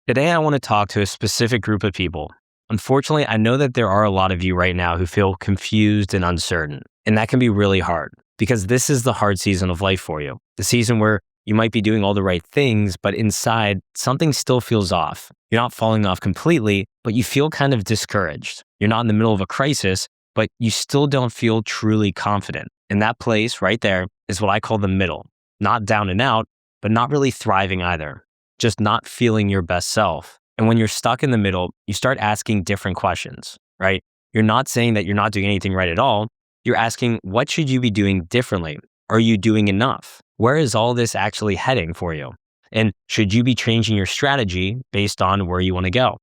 Today, I want to talk to a specific group of people. Unfortunately, I know that there are a lot of you right now who feel confused and uncertain, and that can be really hard because this is the hard season of life for you. The season where you might be doing all the right things, but inside, something still feels off. You're not falling off completely, but you feel kind of discouraged. You're not in the middle of a crisis, but you still don't feel truly confident. And that place right there is what I call the middle. Not down and out, but not really thriving either. Just not feeling your best self. And when you're stuck in the middle, you start asking different questions, right? You're not saying that you're not doing anything right at all. You're asking, what should you be doing differently? Are you doing enough? Where is all this actually heading for you? And should you be changing your strategy based on where you want to go?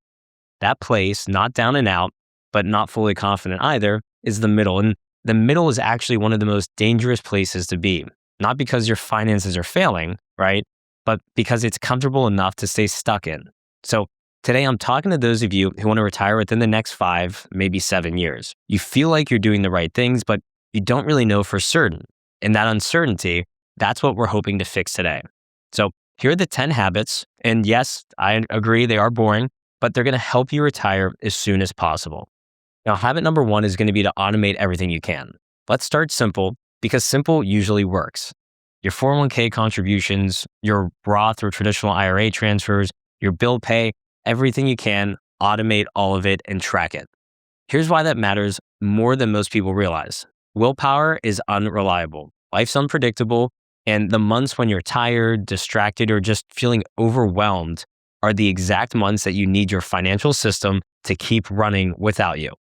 That place, not down and out, but not fully confident either, is the middle. And the middle is actually one of the most dangerous places to be. Not because your finances are failing, right? But because it's comfortable enough to stay stuck in. So today I'm talking to those of you who want to retire within the next 5, maybe 7 years. You feel like you're doing the right things, but you don't really know for certain. And that uncertainty, that's what we're hoping to fix today. So here are the 10 habits. And yes, I agree they are boring, but they're going to help you retire as soon as possible. Now, habit number 1 is going to be to automate everything you can. Let's start simple because simple usually works. Your 401k contributions, your Roth or traditional IRA transfers, your bill pay, everything you can, automate all of it and track it. Here's why that matters more than most people realize. Willpower is unreliable. Life's unpredictable, and the months when you're tired, distracted, or just feeling overwhelmed are the exact months that you need your financial system to keep running without you.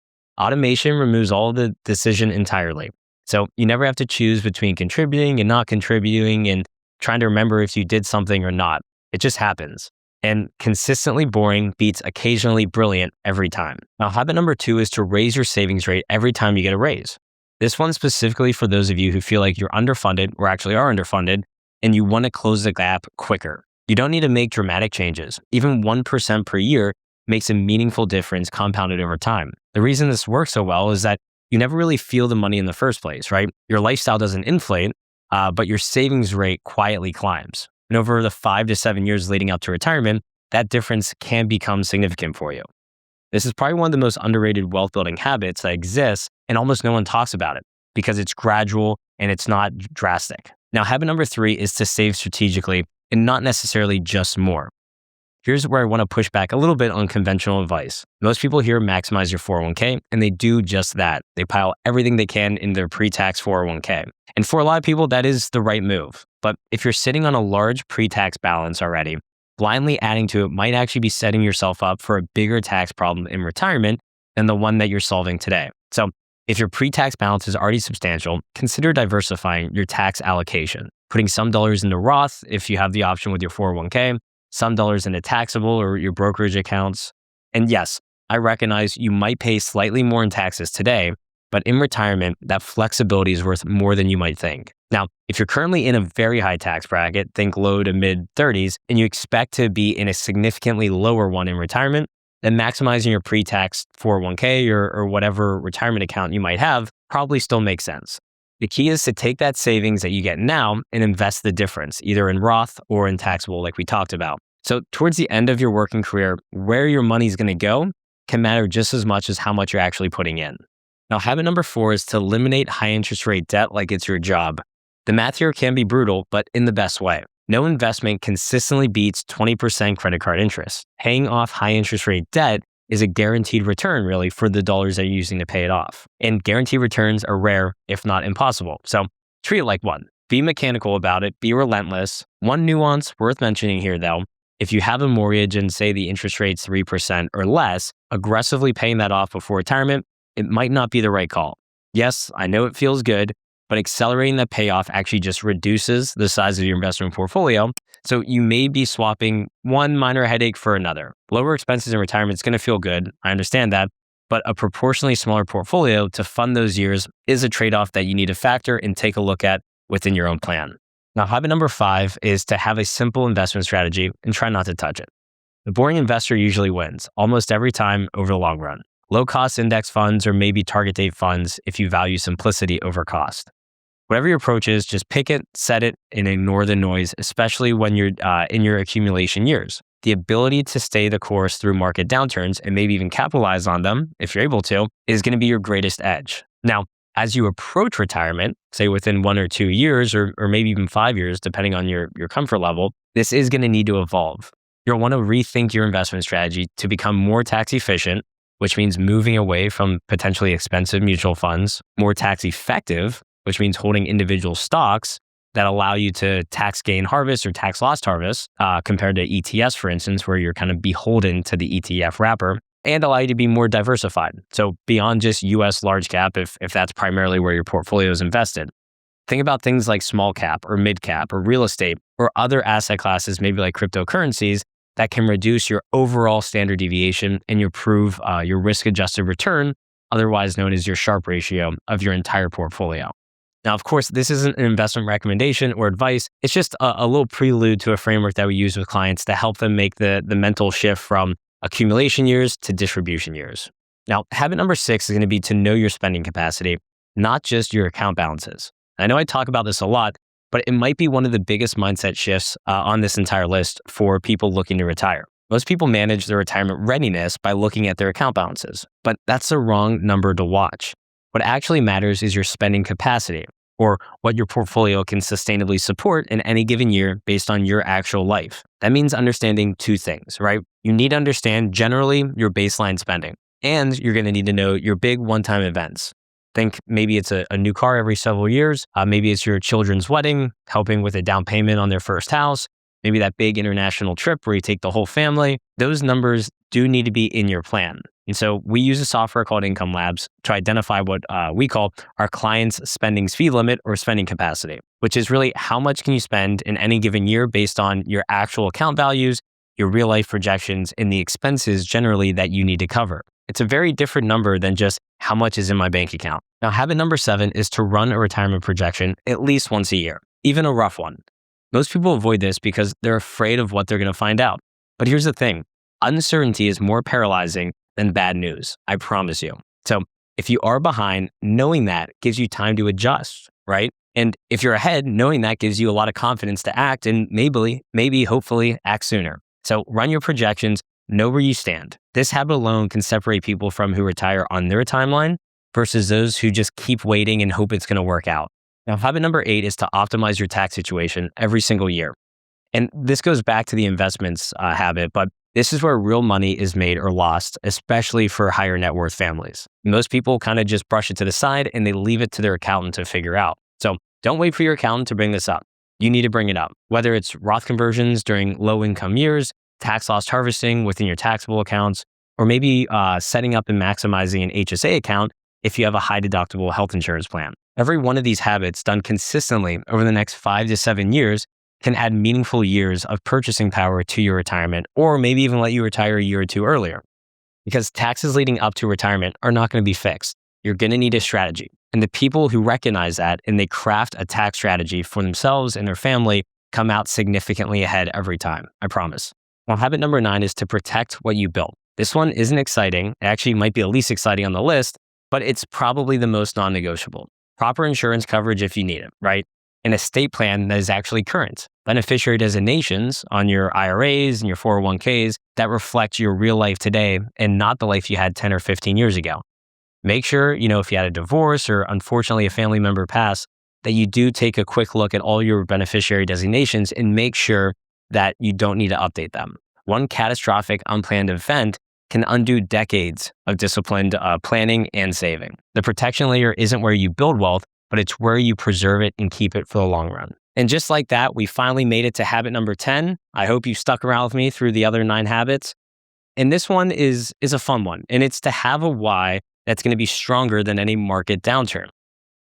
Automation removes all the decision entirely. So you never have to choose between contributing and not contributing and trying to remember if you did something or not. It just happens. And consistently boring beats occasionally brilliant every time. Now, habit number 2 is to raise your savings rate every time you get a raise. This one's specifically for those of you who feel like you're underfunded or actually are underfunded and you want to close the gap quicker. You don't need to make dramatic changes. Even 1% per year makes a meaningful difference compounded over time. The reason this works so well is that you never really feel the money in the first place, right? Your lifestyle doesn't inflate, but your savings rate quietly climbs. And over the 5 to 7 years leading up to retirement, that difference can become significant for you. This is probably one of the most underrated wealth building habits that exists, and almost no one talks about it because it's gradual and it's not drastic. Now, habit number 3 is to save strategically and not necessarily just more. Here's where I want to push back a little bit on conventional advice. Most people here maximize your 401k, and they do just that. They pile everything they can in their pre-tax 401k. And for a lot of people, that is the right move. But if you're sitting on a large pre-tax balance already, blindly adding to it might actually be setting yourself up for a bigger tax problem in retirement than the one that you're solving today. So if your pre-tax balance is already substantial, consider diversifying your tax allocation, putting some dollars into Roth if you have the option with your 401k, some dollars into taxable or your brokerage accounts. And yes, I recognize you might pay slightly more in taxes today, but in retirement, that flexibility is worth more than you might think. Now, if you're currently in a very high tax bracket, think low to mid 30s, and you expect to be in a significantly lower one in retirement, then maximizing your pre-tax 401k or whatever retirement account you might have probably still makes sense. The key is to take that savings that you get now and invest the difference, either in Roth or in taxable, like we talked about. So towards the end of your working career, where your money is going to go can matter just as much as how much you're actually putting in. Now, habit number 4 is to eliminate high interest rate debt like it's your job. The math here can be brutal, but in the best way. No investment consistently beats 20% credit card interest. Paying off high interest rate debt is a guaranteed return, really, for the dollars that you're using to pay it off. And guaranteed returns are rare, if not impossible. So treat it like one. Be mechanical about it. Be relentless. One nuance worth mentioning here, though, if you have a mortgage and say the interest rate's 3% or less, aggressively paying that off before retirement, it might not be the right call. Yes, I know it feels good, but accelerating that payoff actually just reduces the size of your investment portfolio. So you may be swapping one minor headache for another. Lower expenses in retirement is going to feel good. I understand that. But a proportionally smaller portfolio to fund those years is a trade-off that you need to factor and take a look at within your own plan. Now, habit number 5 is to have a simple investment strategy and try not to touch it. The boring investor usually wins almost every time over the long run. Low-cost index funds or maybe target date funds if you value simplicity over cost. Whatever your approach is, just pick it, set it, and ignore the noise, especially when you're in your accumulation years. the ability to stay the course through market downturns and maybe even capitalize on them, if you're able to, is going to be your greatest edge. Now, as you approach retirement, say within 1 or 2 years, or maybe even 5 years, depending on your comfort level, this is going to need to evolve. You'll want to rethink your investment strategy to become more tax efficient, which means moving away from potentially expensive mutual funds, more tax effective, which means holding individual stocks that allow you to tax gain harvest or tax loss harvest, compared to ETFs, for instance, where you're kind of beholden to the ETF wrapper, and allow you to be more diversified. So beyond just US large cap, if that's primarily where your portfolio is invested. Think about things like small cap or mid cap or real estate or other asset classes, maybe like cryptocurrencies, that can reduce your overall standard deviation and improve your risk-adjusted return, otherwise known as your Sharpe ratio of your entire portfolio. Now, of course, this isn't an investment recommendation or advice. It's just a little prelude to a framework that we use with clients to help them make the mental shift from accumulation years to distribution years. Now, habit number 6 is going to be to know your spending capacity, not just your account balances. I know I talk about this a lot, but it might be one of the biggest mindset shifts on this entire list for people looking to retire. Most people manage their retirement readiness by looking at their account balances, but that's the wrong number to watch. What actually matters is your spending capacity, or what your portfolio can sustainably support in any given year based on your actual life. That means understanding 2 things, right? You need to understand generally your baseline spending, and you're going to need to know your big one-time events. Think maybe it's a new car every several years. Maybe it's your children's wedding, helping with a down payment on their first house. Maybe that big international trip where you take the whole family. Those numbers do need to be in your plan. And so we use a software called Income Labs to identify what we call our client's spending speed limit or spending capacity, which is really how much can you spend in any given year based on your actual account values, your real life projections, and the expenses generally that you need to cover. It's a very different number than just how much is in my bank account. Now, habit number 7 is to run a retirement projection at least once a year, even a rough one. Most people avoid this because they're afraid of what they're going to find out. But here's the thing. Uncertainty is more paralyzing than bad news, I promise you. So if you are behind, knowing that gives you time to adjust, right? And if you're ahead, knowing that gives you a lot of confidence to act and maybe, hopefully act sooner. So run your projections, know where you stand. This habit alone can separate people from who retire on their timeline versus those who just keep waiting and hope it's going to work out. Now, habit number 8 is to optimize your tax situation every single year. And this goes back to the investments habit, but this is where real money is made or lost, especially for higher net worth families. Most people kind of just brush it to the side and they leave it to their accountant to figure out. So don't wait for your accountant to bring this up. You need to bring it up, whether it's Roth conversions during low income years, tax loss harvesting within your taxable accounts, or maybe setting up and maximizing an HSA account if you have a high deductible health insurance plan. Every one of these habits done consistently over the next 5 to 7 years can add meaningful years of purchasing power to your retirement, or maybe even let you retire a year or 2 earlier. Because taxes leading up to retirement are not going to be fixed. You're going to need a strategy. And the people who recognize that and they craft a tax strategy for themselves and their family come out significantly ahead every time, I promise. Now, habit number 9 is to protect what you built. This one isn't exciting. It actually might be the least exciting on the list, but it's probably the most non-negotiable. Proper insurance coverage if you need it, right? An estate plan that is actually current. Beneficiary designations on your IRAs and your 401ks that reflect your real life today and not the life you had 10 or 15 years ago. Make sure, if you had a divorce or unfortunately a family member passed, that you do take a quick look at all your beneficiary designations and make sure that you don't need to update them. One catastrophic unplanned event can undo decades of disciplined planning and saving. The protection layer isn't where you build wealth, but it's where you preserve it and keep it for the long run. And just like that, we finally made it to habit number 10. I hope you stuck around with me through the other 9 habits. And this one is a fun one, and it's to have a why that's going to be stronger than any market downturn.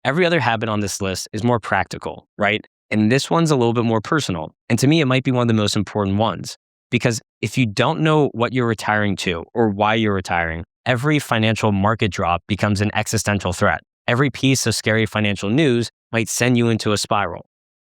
Every other habit on this list is more practical, right? And this one's a little bit more personal. And to me, it might be one of the most important ones. Because if you don't know what you're retiring to or why you're retiring, every financial market drop becomes an existential threat. Every piece of scary financial news might send you into a spiral.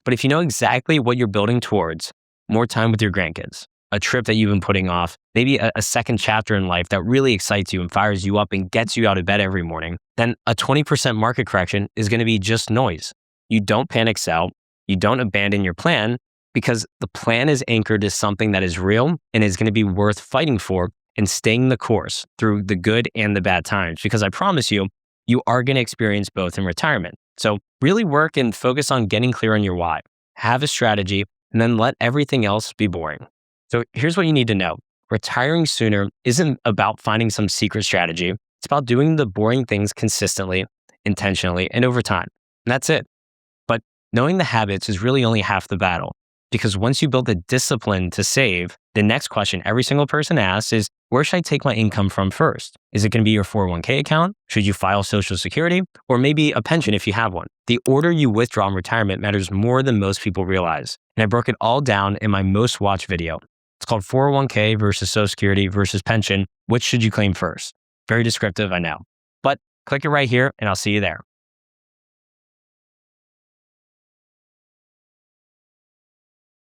But if you know exactly what you're building towards, more time with your grandkids, a trip that you've been putting off, maybe a second chapter in life that really excites you and fires you up and gets you out of bed every morning, then a 20% market correction is going to be just noise. You don't panic sell, you don't abandon your plan, because the plan is anchored to something that is real and is going to be worth fighting for and staying the course through the good and the bad times. Because I promise you, you are going to experience both in retirement. So really work and focus on getting clear on your why. Have a strategy and then let everything else be boring. So here's what you need to know. Retiring sooner isn't about finding some secret strategy. It's about doing the boring things consistently, intentionally, and over time. And that's it. But knowing the habits is really only half the battle. Because once you build the discipline to save, the next question every single person asks is, where should I take my income from first? Is it going to be your 401k account? Should you file Social Security? Or maybe a pension if you have one? The order you withdraw in retirement matters more than most people realize. And I broke it all down in my most watched video. It's called 401k versus Social Security versus pension. Which should you claim first? Very descriptive, I know. But click it right here and I'll see you there.